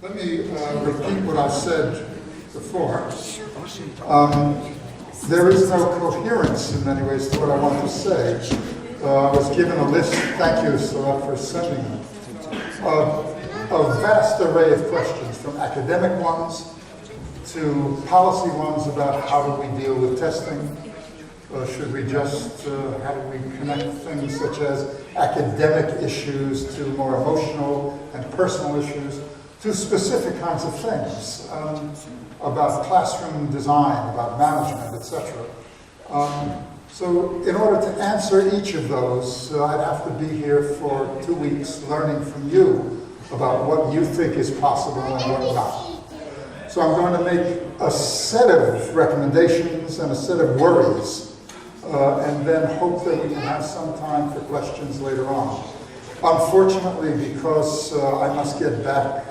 Let me repeat what I said before. There is no coherence in many ways to what I want to say. I was given a list, thank you, Salah, for sending them, a vast array of questions, from academic ones to policy ones about how do we deal with testing. Should we just, how do we connect things such as academic issues to more emotional and personal issues, to specific kinds of things about classroom design, about management, etc. So in order to answer each of those, I'd have to be here for 2 weeks learning from you about what you think is possible and what not. So I'm going to make a set of recommendations and a set of worries, and then hope that we can have some time for questions later on. Unfortunately, because I must get back,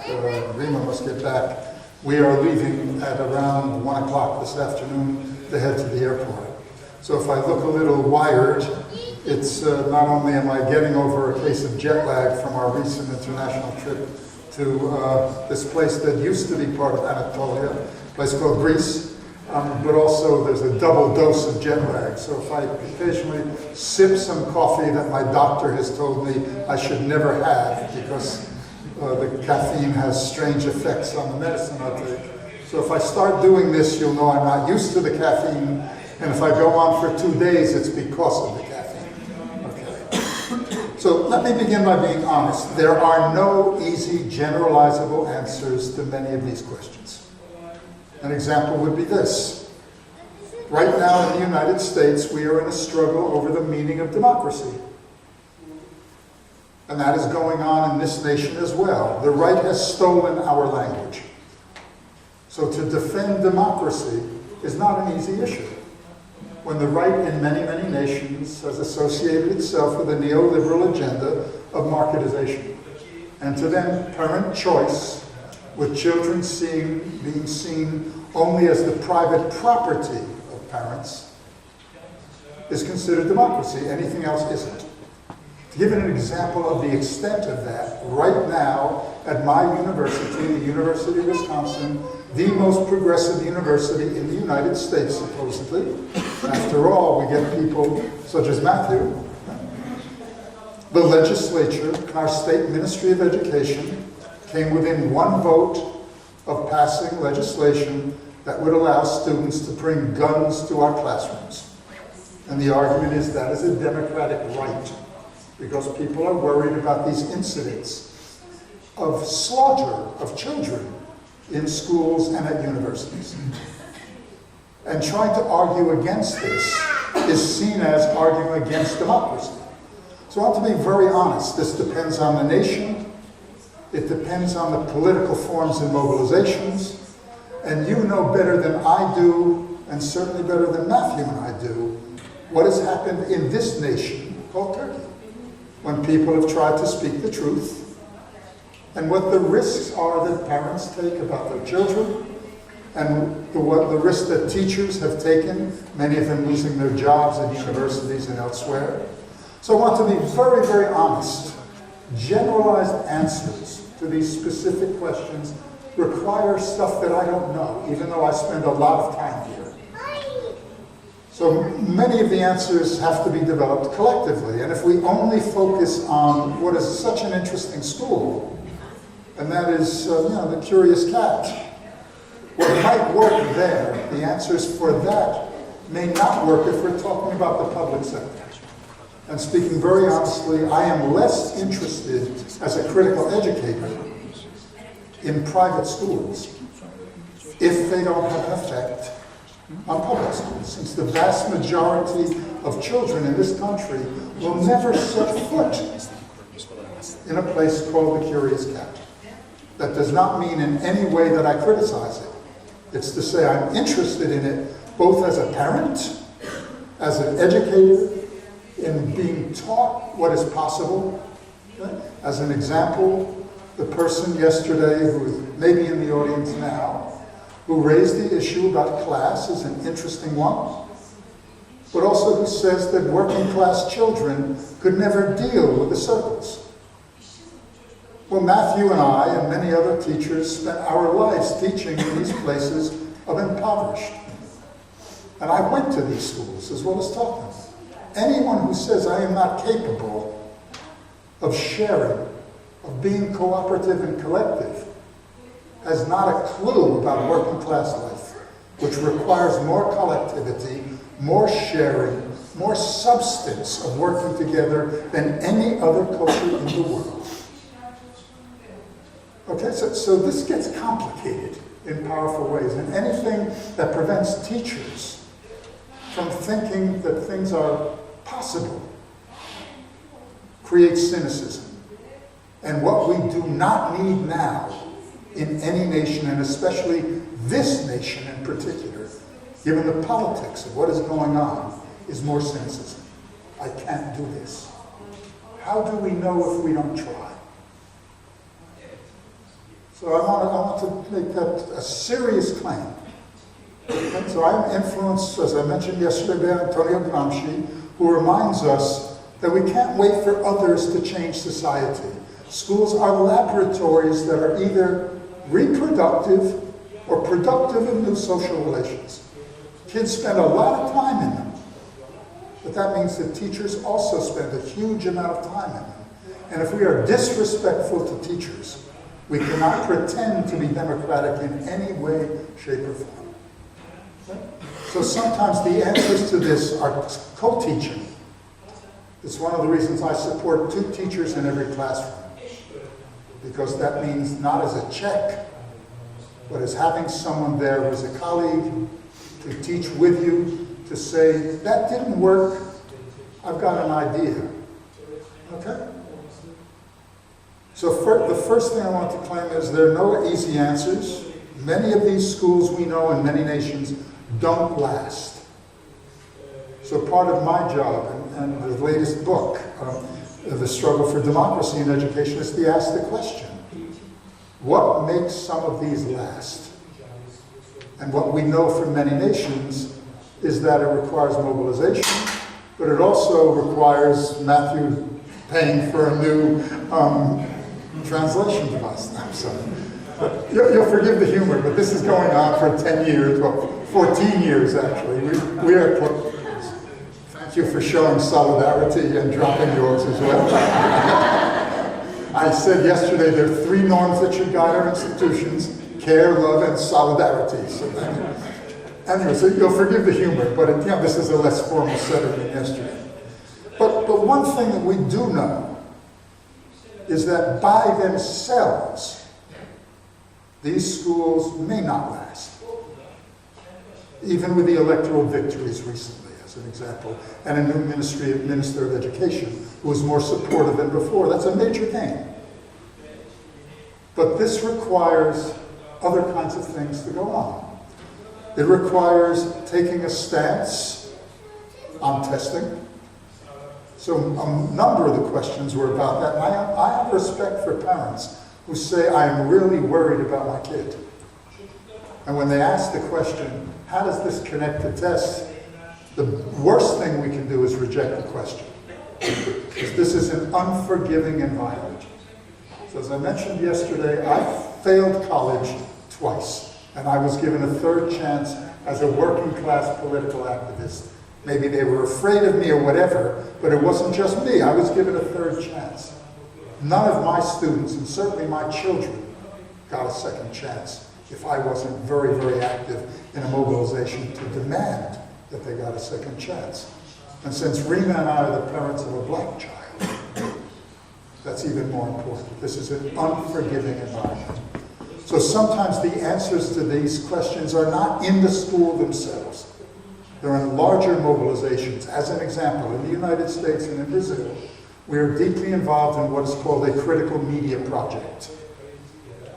Rima must get back, we are leaving at around 1 o'clock this afternoon to head to the airport. So if I look a little wired, it's not only am I getting over a case of jet lag from our recent international trip to this place that used to be part of Anatolia, a place called Greece, but also there's a double dose of jet lag. So if I occasionally sip some coffee that my doctor has told me I should never have because the caffeine has strange effects on the medicine I take. So if I start doing this, you'll know I'm not used to the caffeine, and if I go on for 2 days, it's because of the caffeine. Okay. So let me begin by being honest. There are no easy, generalizable answers to many of these questions. An example would be this. Right now in the United States, we are in a struggle over the meaning of democracy. And that is going on in this nation as well. The right has stolen our language. So to defend democracy is not an easy issue, when the right in many, many nations has associated itself with a neoliberal agenda of marketization. And to them, parent choice, with children being seen only as the private property of parents, is considered democracy. Anything else isn't. To give an example of the extent of that, right now at my university, the University of Wisconsin, the most progressive university in the United States, supposedly. After all, we get people such as Matthew. The legislature, our state Ministry of Education, came within 1 vote of passing legislation that would allow students to bring guns to our classrooms. And the argument is that is a democratic right, because people are worried about these incidents of slaughter of children in schools and at universities. And trying to argue against this is seen as arguing against democracy. So I want to be very honest. This depends on the nation. It depends on the political forms and mobilizations. And you know better than I do, and certainly better than Matthew and I do, what has happened in this nation called Turkey, when people have tried to speak the truth, and what the risks are that parents take about their children, and the risks that teachers have taken, many of them losing their jobs at universities and elsewhere. So I want to be very, very honest. Generalized answers to these specific questions require stuff that I don't know, even though I spend a lot of time here. So many of the answers have to be developed collectively, and if we only focus on what is such an interesting school, and that is the Curious Cat, what might work there, the answers for that may not work if we're talking about the public sector. And speaking very honestly, I am less interested as a critical educator in private schools if they don't have an effect on public schools, since the vast majority of children in this country will never set foot in a place called the Curious Cat. That does not mean in any way that I criticize it. It's to say I'm interested in it both as a parent, as an educator, in being taught what is possible. Okay? As an example, the person yesterday who is maybe in the audience now, who raised the issue about class is an interesting one, but also who says that working class children could never deal with the circles. Well, Matthew and I and many other teachers spent our lives teaching in these places of impoverished. And I went to these schools as well as taught them. Anyone who says I am not capable of sharing, of being cooperative and collective, has not a clue about working class life, which requires more collectivity, more sharing, more substance of working together than any other culture in the world. Okay, so this gets complicated in powerful ways, and anything that prevents teachers from thinking that things are possible creates cynicism. And what we do not need now in any nation, and especially this nation in particular, given the politics of what is going on, is more cynicism. I can't do this. How do we know if we don't try? So I want to make that a serious claim. Okay? So I'm influenced, as I mentioned yesterday, by Antonio Gramsci, who reminds us that we can't wait for others to change society. Schools are laboratories that are either reproductive or productive in new social relations. Kids spend a lot of time in them, but that means that teachers also spend a huge amount of time in them. And if we are disrespectful to teachers, we cannot pretend to be democratic in any way, shape, or form. Okay? So sometimes the answers to this are co-teaching. It's one of the reasons I support 2 teachers in every classroom, because that means not as a check, but as having someone there who's a colleague to teach with you, to say, that didn't work, I've got an idea. Okay? So the first thing I want to claim is there are no easy answers. Many of these schools we know in many nations don't last. So part of my job and the latest book, The Struggle for Democracy in Education, is to ask the question, what makes some of these last? And what we know from many nations is that it requires mobilization, but it also requires Matthew paying for a new translation device. I'm sorry. You'll forgive the humor, but this is going on for 10 years, well, 14 years actually. We are close. Thank you for showing solidarity and dropping yours as well. I said yesterday there are 3 norms that should guide our institutions: care, love, and solidarity. So anyway, so you'll forgive the humor, but this is a less formal setting than yesterday. But one thing that we do know is that by themselves, these schools may not last. Even with the electoral victories recently, as an example, and a new Minister of Education who is more supportive than before. That's a major thing. But this requires other kinds of things to go on. It requires taking a stance on testing. So a number of the questions were about that. And I have respect for parents who say, I'm really worried about my kid. And when they ask the question, how does this connect to tests? The worst thing we can do is reject the question. Because this is an unforgiving environment. So as I mentioned yesterday, I failed college twice. And I was given a 3rd chance as a working class political activist. Maybe they were afraid of me or whatever, but it wasn't just me. I was given a 3rd chance. None of my students, and certainly my children, got a 2nd chance if I wasn't very, very active in a mobilization to demand that they got a 2nd chance. And since Rima and I are the parents of a black child, that's even more important. This is an unforgiving environment. So sometimes the answers to these questions are not in the school themselves. They're in larger mobilizations. As an example, in the United States and in Brazil, we are deeply involved in what is called a critical media project.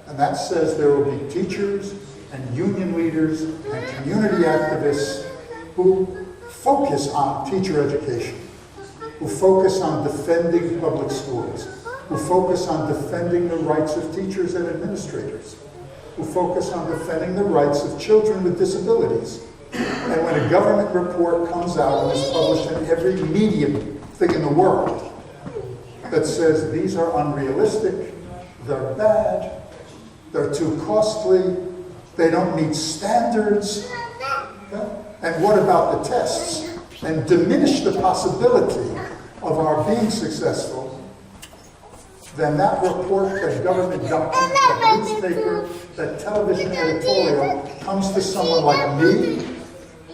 And that says there will be teachers and union leaders and community activists who focus on teacher education, who focus on defending public schools, who focus on defending the rights of teachers and administrators, who focus on defending the rights of children with disabilities. And when a government report comes out and is published in every media thing in the world that says these are unrealistic, they're bad, they're too costly, they don't meet standards. Okay? And what about the tests? And diminish the possibility of our being successful, then that report, that government document, that newspaper, that television editorial comes to someone like me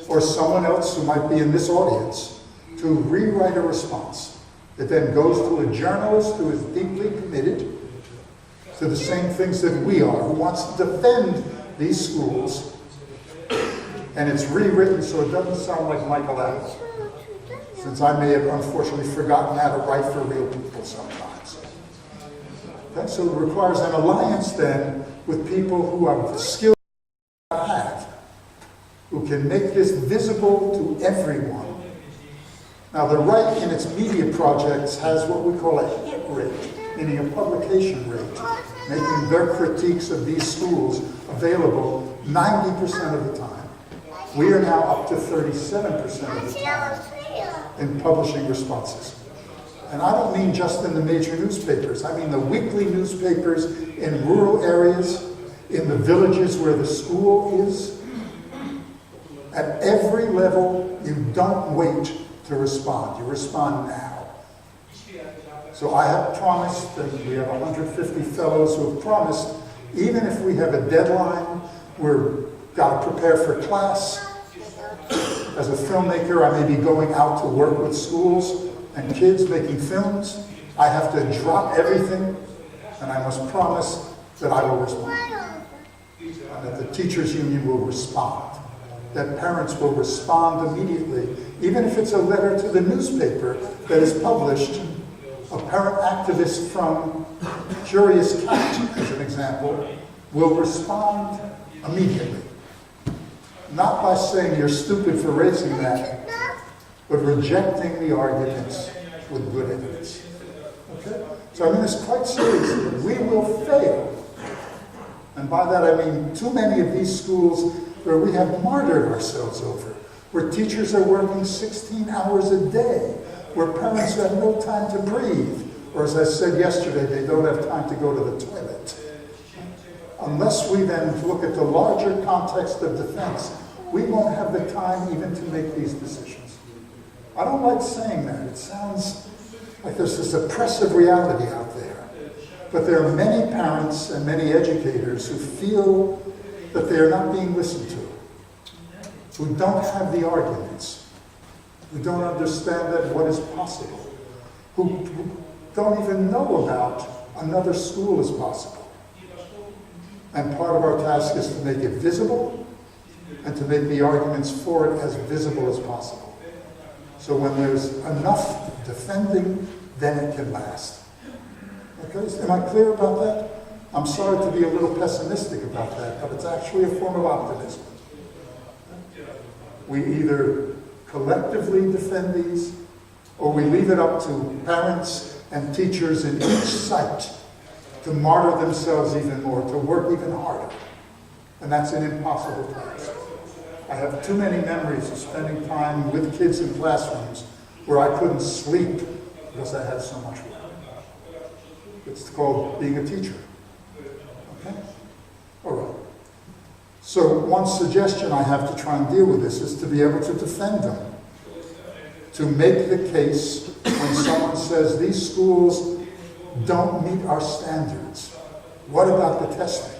or someone else who might be in this audience to rewrite a response. It then goes to a journalist who is deeply committed to the same things that we are, who wants to defend these schools, and it's rewritten so it doesn't sound like Michael Adams, since I may have unfortunately forgotten how to write for real people sometimes. Okay? So it requires an alliance then with people who are skilled at that, who can make this visible to everyone. Now the right in its media projects has what we call a hit rate, meaning a publication rate, making their critiques of these schools available 90% of the time. We are now up to 37% of the time in publishing responses. And I don't mean just in the major newspapers. I mean the weekly newspapers in rural areas, in the villages where the school is. At every level, you don't wait to respond. You respond now. So I have promised, and we have 150 fellows who have promised, even if we have a deadline, we've got to prepare for class. As a filmmaker, I may be going out to work with schools and kids making films. I have to drop everything, and I must promise that I will respond. And that the teachers' union will respond. That parents will respond immediately. Even if it's a letter to the newspaper that is published, a parent activist from Curious Cat, as an example, will respond immediately. Not by saying you're stupid for raising that, but rejecting the arguments with good evidence. Okay? So I mean this quite seriously. We will fail. And by that I mean too many of these schools where we have martyred ourselves over, where teachers are working 16 hours a day, where parents have no time to breathe, or as I said yesterday, they don't have time to go to the toilet. Unless we then look at the larger context of defense, we won't have the time even to make these decisions. I don't like saying that. It sounds like there's this oppressive reality out there. But there are many parents and many educators who feel that they are not being listened to, who don't have the arguments, who don't understand that what is possible, who don't even know about another school as possible. And part of our task is to make it visible and to make the arguments for it as visible as possible. So when there's enough defending, then it can last. Okay, am I clear about that? I'm sorry to be a little pessimistic about that, but it's actually a form of optimism. We either collectively defend these, or we leave it up to parents and teachers in each site to martyr themselves even more, to work even harder. And that's an impossible task. I have too many memories of spending time with kids in classrooms where I couldn't sleep because I had so much work. It's called being a teacher. Okay? All right. So one suggestion I have to try and deal with this is to be able to defend them. To make the case when someone says these schools don't meet our standards. What about the testing?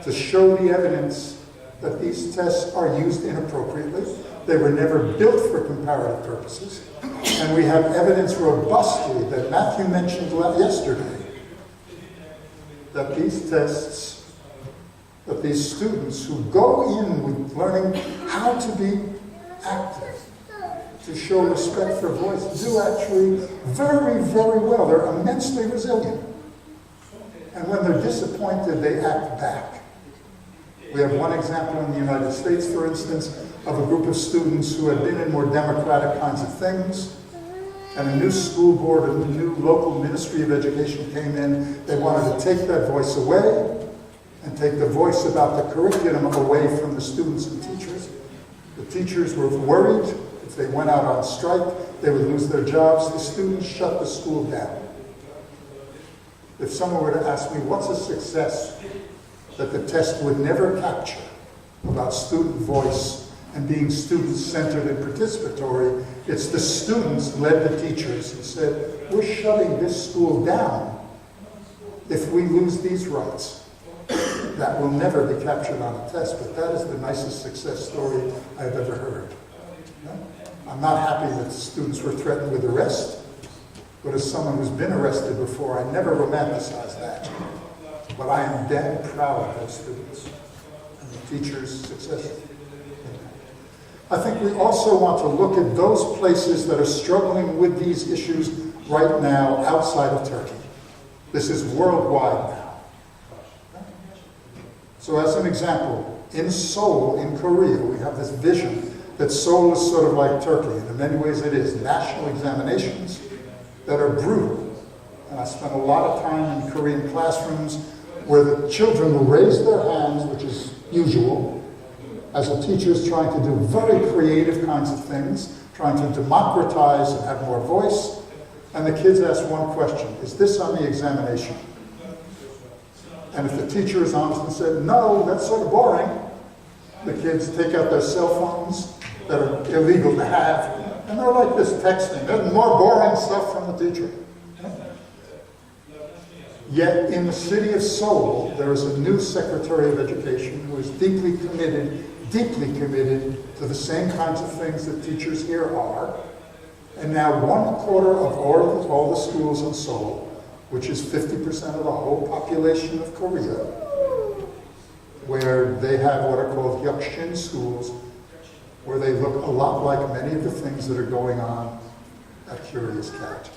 To show the evidence that these tests are used inappropriately. They were never built for comparative purposes. And we have evidence robustly that Matthew mentioned yesterday that these tests, that these students who go in with learning how to be active, to show respect for voice, do actually very, very well. They're immensely resilient. And when they're disappointed, they act back. We have one example in the United States, for instance, of a group of students who had been in more democratic kinds of things, and a new school board, a new local Ministry of Education came in. They wanted to take that voice away and take the voice about the curriculum away from the students and teachers. The teachers were worried if they went out on strike, they would lose their jobs. The students shut the school down. if someone were to ask me, what's a success that the test would never capture about student voice and being student-centered and participatory, it's the students led the teachers who said, we're shutting this school down if we lose these rights. That will never be captured on a test, but that is the nicest success story I've ever heard. I'm not happy that students were threatened with arrest, but as someone who's been arrested before, I never romanticize that. But I am damn proud of those students and the teachers' success. I think we also want to look at those places that are struggling with these issues right now outside of Turkey. This is worldwide now. So as an example, in Seoul, in Korea, we have this vision that Seoul is sort of like Turkey, and in many ways it is. National examinations that are brutal. And I spent a lot of time in Korean classrooms where the children will raise their hands, which is usual, as the teacher is trying to do very creative kinds of things, trying to democratize and have more voice. And the kids ask one question, is this on the examination? And if the teacher is honest and said, no, that's sort of boring, the kids take out their cell phones that are illegal to have, and they're like this texting. There's more boring stuff from the teacher. Yet in the city of Seoul, there is a new Secretary of Education who is deeply committed to the same kinds of things that teachers here are. And now 1/4 of all the schools in Seoul, which is 50% of the whole population of Korea, where they have what are called Yukshin schools, where they look a lot like many of the things that are going on at Curious Cat,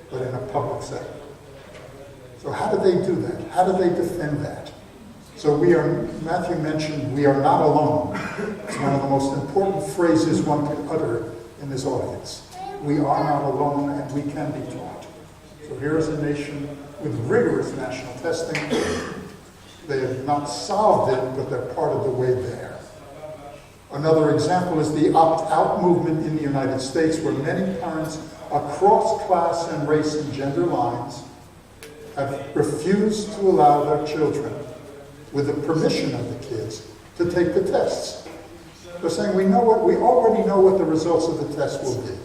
but in a public setting. So how do they do that? How do they defend that? So Matthew mentioned, we are not alone. It's one of the most important phrases one can utter in this audience. We are not alone, and we can be taught. So here is a nation with rigorous national testing. They have not solved it, but they're part of the way there. Another example is the opt-out movement in the United States, where many parents across class and race and gender lines have refused to allow their children, with the permission of the kids, to take the tests. They're saying, we already know what the results of the test will be.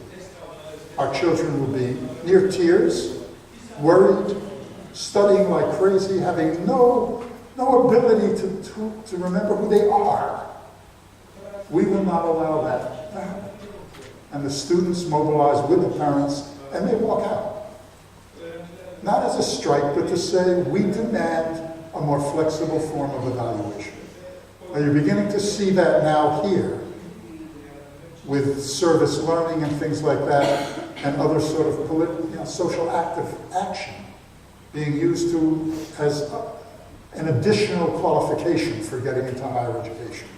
Our children will be near tears, worried, studying like crazy, having no ability to remember who they are. We will not allow that to happen. And the students mobilize with the parents, and they walk out. Not as a strike, but to say, we demand a more flexible form of evaluation. Now, you're beginning to see that now here, with service learning and things like that, and other sort of social active action being used as an additional qualification for getting into higher education.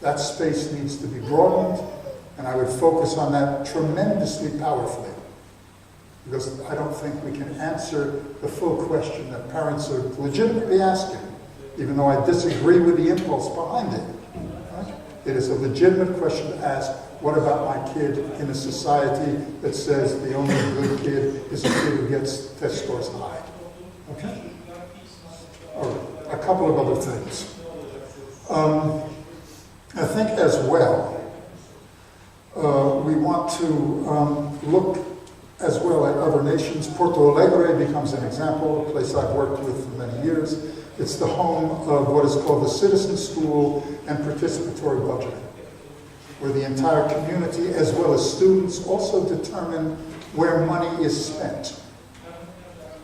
That space needs to be broadened, and I would focus on that tremendously powerfully, because I don't think we can answer the full question that parents are legitimately asking, even though I disagree with the impulse behind it. Right? It is a legitimate question to ask, what about my kid in a society that says the only good kid is a kid who gets test scores high? Okay? All right, a couple of other things. I think as well, we want to look as well at other nations. Porto Alegre becomes an example, a place I've worked with for many years. It's the home of what is called the Citizen School and Participatory Budgeting, where the entire community, as well as students, also determine where money is spent.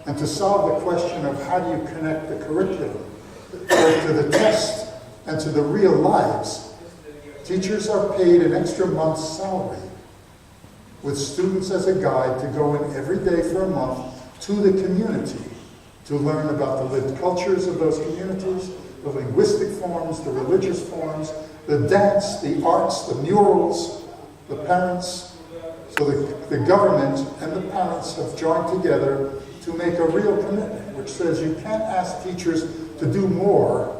And to solve the question of how do you connect the curriculum both to the test and to the real lives, teachers are paid an extra month's salary, with students as a guide to go in every day for a month to the community to learn about the lived cultures of those communities, the linguistic forms, the religious forms, the dance, the arts, the murals, the parents. So the government and the parents have joined together to make a real commitment, which says you can't ask teachers to do more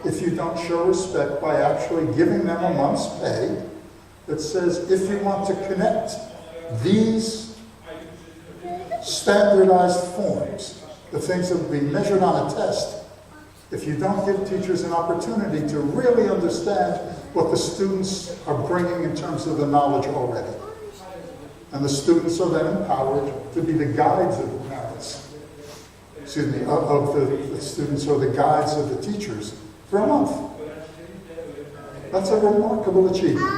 if you don't show respect by actually giving them a month's pay that says, if you want to connect these standardized forms, the things that will be measured on a test, if you don't give teachers an opportunity to really understand what the students are bringing in terms of the knowledge already. And the students are then empowered to be the guides of the parents, of the students or the guides of the teachers for a month. That's a remarkable achievement.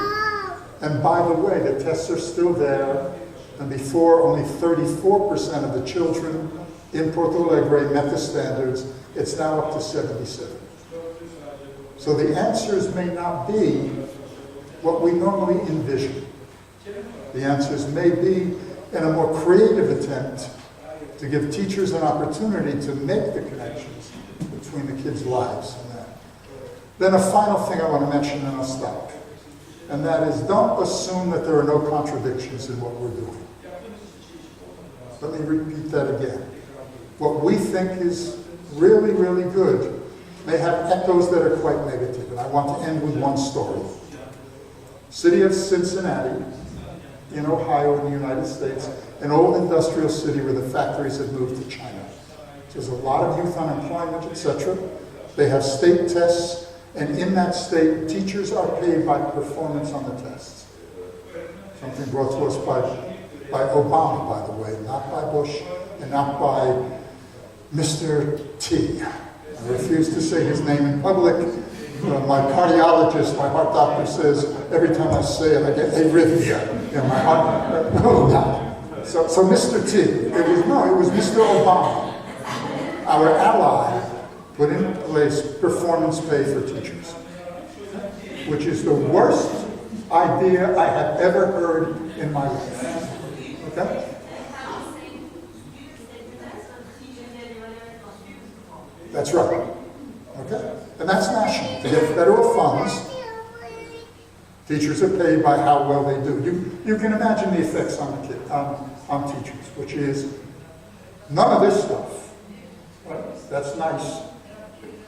And by the way, the tests are still there, and before only 34% of the children in Porto Alegre met the standards, it's now up to 77. So the answers may not be what we normally envision. The answers may be in a more creative attempt to give teachers an opportunity to make the connections between the kids' lives and that. Then a final thing I want to mention, and I'll stop. And that is, don't assume that there are no contradictions in what we're doing. Let me repeat that again. What we think is really, really good may have echoes that are quite negative. And I want to end with one story. City of Cincinnati, in Ohio, in the United States, an old industrial city where the factories had moved to China. There's a lot of youth unemployment, etc. They have state tests, and in that state, teachers are paid by performance on the tests. Something brought to us by Obama, by the way, not by Bush, and not by Mr. T. I refuse to say his name in public. My cardiologist, my heart doctor says, every time I say it, I get arrhythmia in my heart. No. So Mr. T, it was Mr. Obama, our ally, put in place performance pay for teachers, which is the worst idea I have ever heard in my life. Okay? That's right. Okay? And that's national. To get federal funds, teachers are paid by how well they do. You can imagine the effects on teachers, which is none of this stuff. Right? That's nice.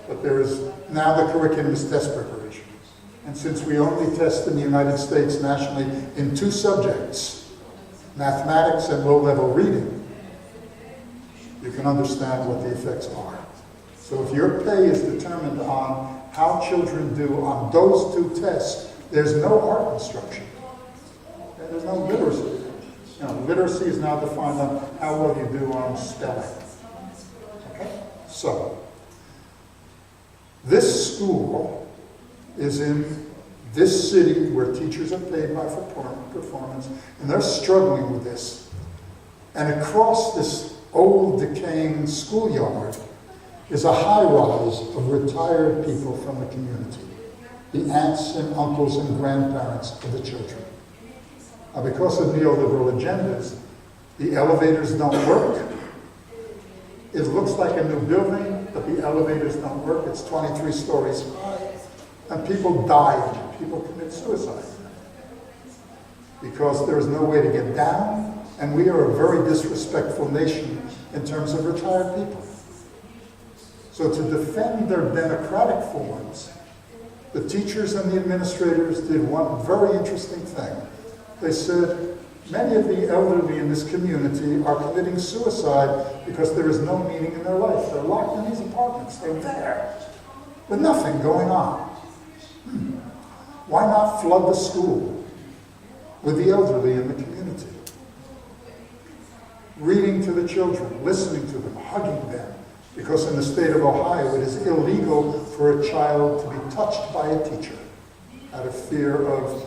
But there is, now the curriculum is test preparation. And since we only test in the United States nationally in 2 subjects, mathematics and low-level reading, you can understand what the effects are. So if your pay is determined on how children do on those 2 tests, there's no art instruction. And there's no literacy. Literacy is now defined on how well you do on spelling. Okay? So, this school is in this city where teachers are paid by performance, and they're struggling with this. And across this old, decaying schoolyard is a high-rise of retired people from the community, the aunts and uncles and grandparents of the children. Now, because of neoliberal agendas, the elevators don't work. It looks like a new building, but the elevators don't work. It's 23 stories high, and people die. People commit suicide because there is no way to get down, and we are a very disrespectful nation in terms of retired people. So to defend their democratic forms, the teachers and the administrators did one very interesting thing. They said, many of the elderly in this community are committing suicide because there is no meaning in their life. They're locked in these apartments. They're there with nothing going on. Why not flood the school with the elderly in the community? Reading to the children, listening to them, hugging them. Because in the state of Ohio, it is illegal for a child to be touched by a teacher out of fear of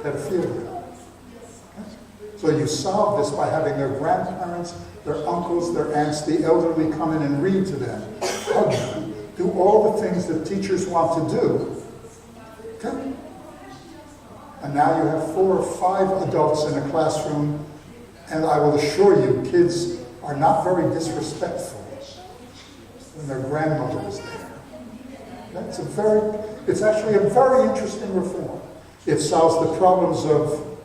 pedophilia. So you solve this by having their grandparents, their uncles, their aunts, the elderly come in and read to them, hug them, do all the things that teachers want to do. Okay? And now you have 4 or 5 adults in a classroom, and I will assure you, kids are not very disrespectful when their grandmother is there. It's actually a very interesting reform. It solves the problems of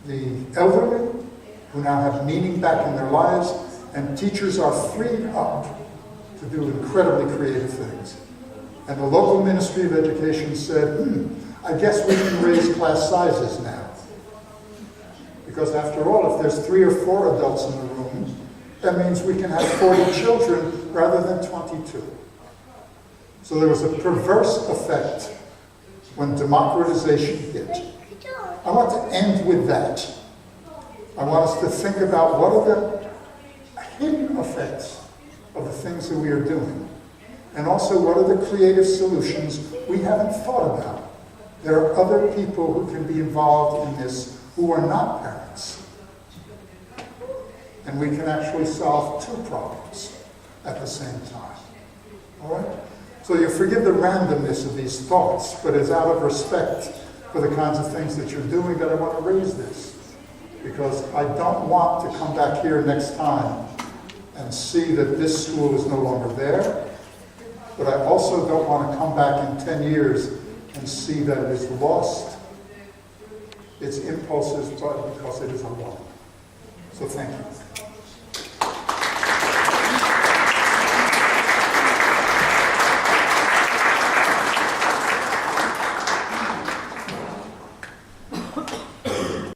the elderly, who now have meaning back in their lives, and teachers are freed up to do incredibly creative things. And the local Ministry of Education said, I guess we can raise class sizes now. Because after all, if there's 3 or 4 adults in the room, that means we can have 40 children rather than 22. So there was a perverse effect when democratization hit. I want to end with that. I want us to think about what are the hidden effects of the things that we are doing. And also, what are the creative solutions we haven't thought about? There are other people who can be involved in this who are not parents. And we can actually solve two problems at the same time. All right? So you forgive the randomness of these thoughts, but it's out of respect for the kinds of things that you're doing that I want to raise this. Because I don't want to come back here next time and see that this school is no longer there. But I also don't want to come back in 10 years and see that it has lost its impulses, but because it is alone. So thank you.